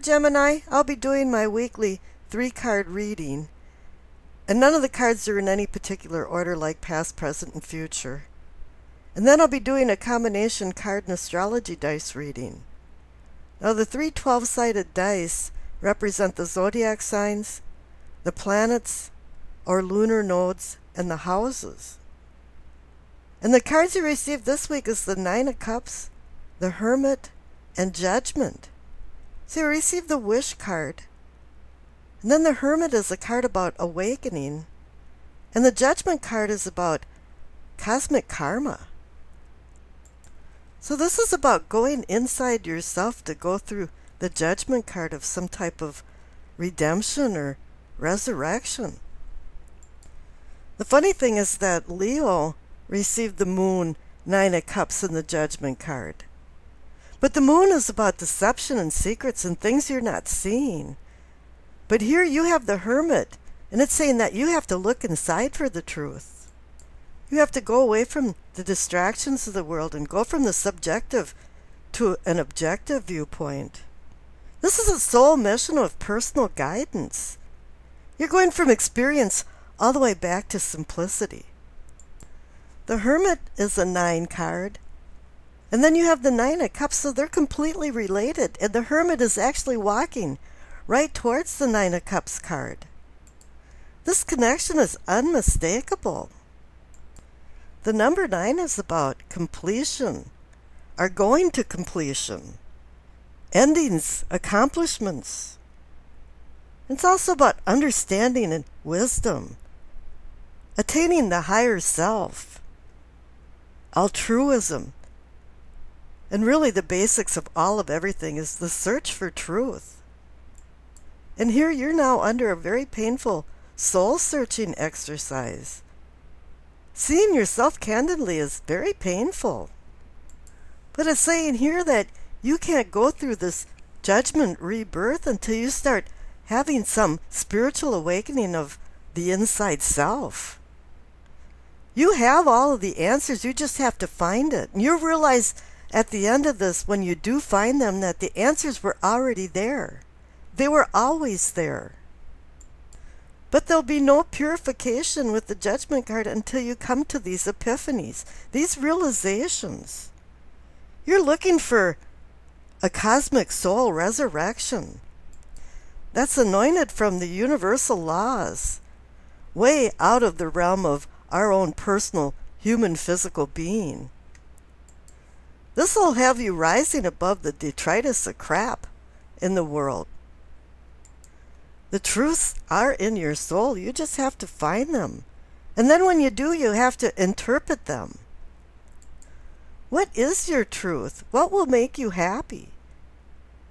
Gemini, I'll be doing my weekly 3-card reading, and none of the cards are in any particular order like past, present, and future. And then I'll be doing a combination card and astrology dice reading. Now the 3 12-sided dice represent the zodiac signs, the planets or lunar nodes, and the houses. And the cards you received this week is the 9 of Cups, the Hermit, and Judgment. So you received the Wish card. And then the Hermit is a card about awakening. And the Judgment card is about cosmic karma. So this is about going inside yourself to go through the Judgment card of some type of redemption or resurrection. The funny thing is that Leo received the Moon, 9 of Cups, in the Judgment card. But the Moon is about deception and secrets and things you're not seeing. But here you have the Hermit, and it's saying that you have to look inside for the truth. You have to go away from the distractions of the world and go from the subjective to an objective viewpoint. This is a soul mission of personal guidance. You're going from experience all the way back to simplicity. The Hermit is a 9 card. And then you have the 9 of Cups, so they're completely related. And the Hermit is actually walking right towards the 9 of Cups card. This connection is unmistakable. The number 9 is about completion, or going to completion, endings, accomplishments. It's also about understanding and wisdom, attaining the higher self, altruism, and really the basics of all of everything is the search for truth. And here you're now under a very painful soul-searching exercise. Seeing yourself candidly is very painful. But it's saying here that you can't go through this judgment rebirth until you start having some spiritual awakening of the inside self. You have all of the answers, you just have to find it. And you'll realize at the end of this, when you do find them, that the answers were already there. They were always there. But there'll be no purification with the Judgment card until you come to these epiphanies, these realizations. You're looking for a cosmic soul resurrection. That's anointed from the universal laws, way out of the realm of our own personal human physical being. This will have you rising above the detritus of crap in the world. The truths are in your soul. You just have to find them. And then when you do, you have to interpret them. What is your truth? What will make you happy?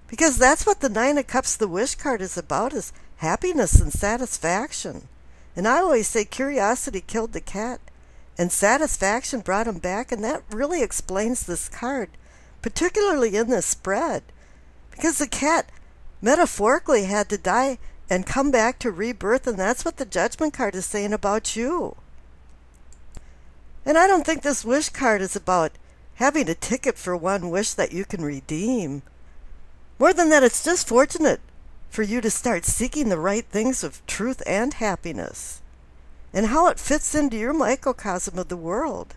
Because that's what the 9 of Cups, the Wish card, is about, is happiness and satisfaction. And I always say curiosity killed the cat, and satisfaction brought him back, and that really explains this card, particularly in this spread. Because the cat metaphorically had to die and come back to rebirth, and that's what the Judgment card is saying about you. And I don't think this Wish card is about having a ticket for one wish that you can redeem. More than that, it's just fortunate for you to start seeking the right things of truth and happiness, and how it fits into your microcosm of the world,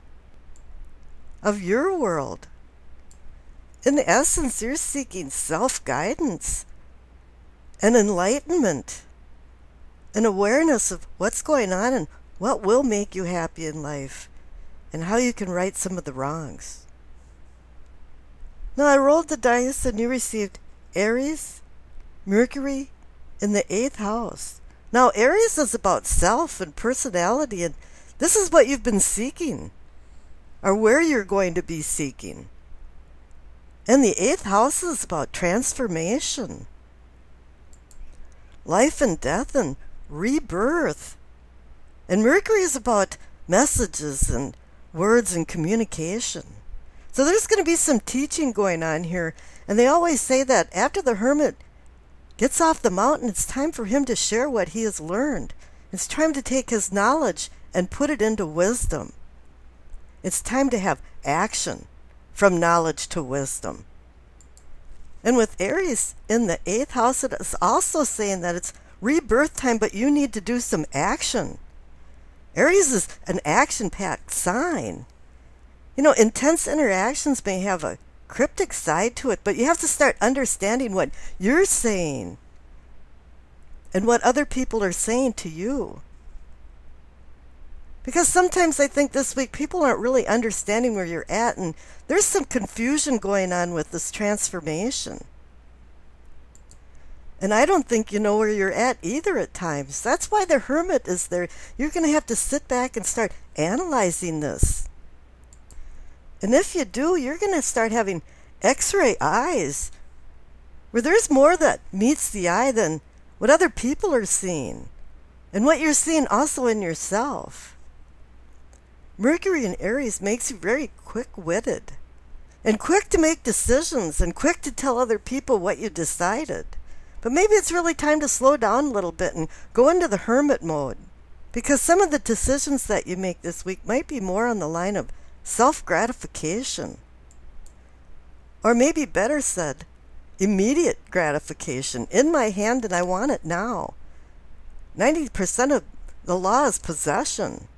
of your world. In essence, you're seeking self-guidance and enlightenment, an awareness of what's going on and what will make you happy in life, and how you can right some of the wrongs. Now, I rolled the dice and you received Aries, Mercury, in the 8th house. Now, Aries is about self and personality, and this is what you've been seeking, or where you're going to be seeking. And the 8th house is about transformation, life and death and rebirth. And Mercury is about messages and words and communication. So there's going to be some teaching going on here. And they always say that after the hermit gets off the mountain, it's time for him to share what he has learned. It's time to take his knowledge and put it into wisdom. It's time to have action from knowledge to wisdom. And with Aries in the 8th house, it is also saying that it's rebirth time, but you need to do some action. Aries is an action-packed sign. You know, intense interactions may have a cryptic side to it, but you have to start understanding what you're saying and what other people are saying to you. Because sometimes I think this week people aren't really understanding where you're at, and there's some confusion going on with this transformation. And I don't think you know where you're at either at times. That's why the Hermit is there. You're going to have to sit back and start analyzing this. And if you do, you're going to start having X-ray eyes, where there's more that meets the eye than what other people are seeing, and what you're seeing also in yourself. Mercury in Aries makes you very quick-witted, and quick to make decisions, and quick to tell other people what you decided. But maybe it's really time to slow down a little bit and go into the hermit mode, because some of the decisions that you make this week might be more on the line of self-gratification. Or maybe better said, immediate gratification. In my hand and I want it now. 90% of the law is possession.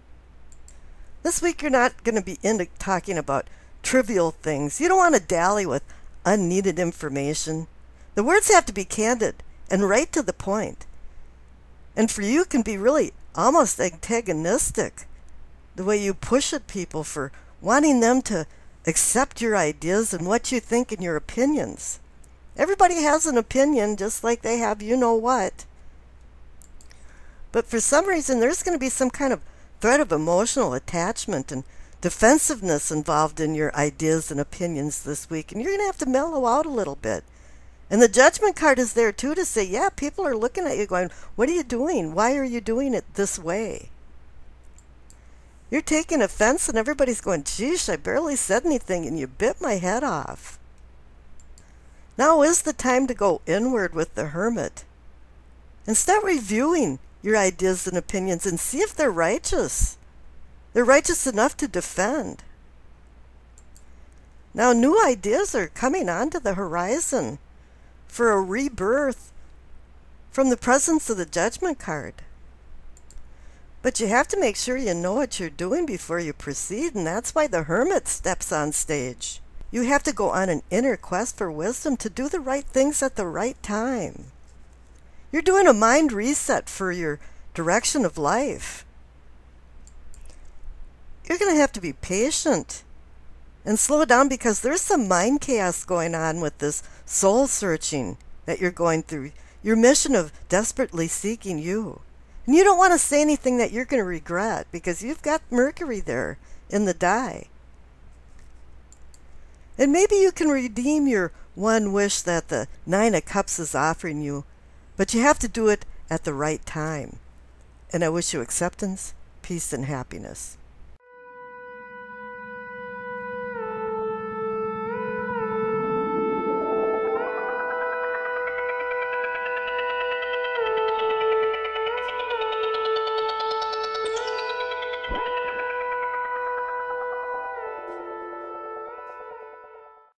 This week you're not going to be into talking about trivial things. You don't want to dally with unneeded information. The words have to be candid and right to the point. And for you, it can be really almost antagonistic, the way you push at people for wanting them to accept your ideas and what you think and your opinions. Everybody has an opinion, just like they have you know what. But for some reason, there's going to be some kind of threat of emotional attachment and defensiveness involved in your ideas and opinions this week. And you're going to have to mellow out a little bit. And the Judgment card is there, too, to say, yeah, people are looking at you going, what are you doing? Why are you doing it this way? You're taking offense, and everybody's going, geesh, I barely said anything, and you bit my head off. Now is the time to go inward with the Hermit and start reviewing your ideas and opinions and see if they're righteous. They're righteous enough to defend. Now new ideas are coming onto the horizon for a rebirth from the presence of the Judgment card. But you have to make sure you know what you're doing before you proceed, and that's why the Hermit steps on stage. You have to go on an inner quest for wisdom to do the right things at the right time. You're doing a mind reset for your direction of life. You're going to have to be patient and slow down, because there's some mind chaos going on with this soul searching that you're going through. Your mission of desperately seeking you. And you don't want to say anything that you're going to regret, because you've got Mercury there in the die. And maybe you can redeem your one wish that the Nine of Cups is offering you, but you have to do it at the right time. And I wish you acceptance, peace, and happiness.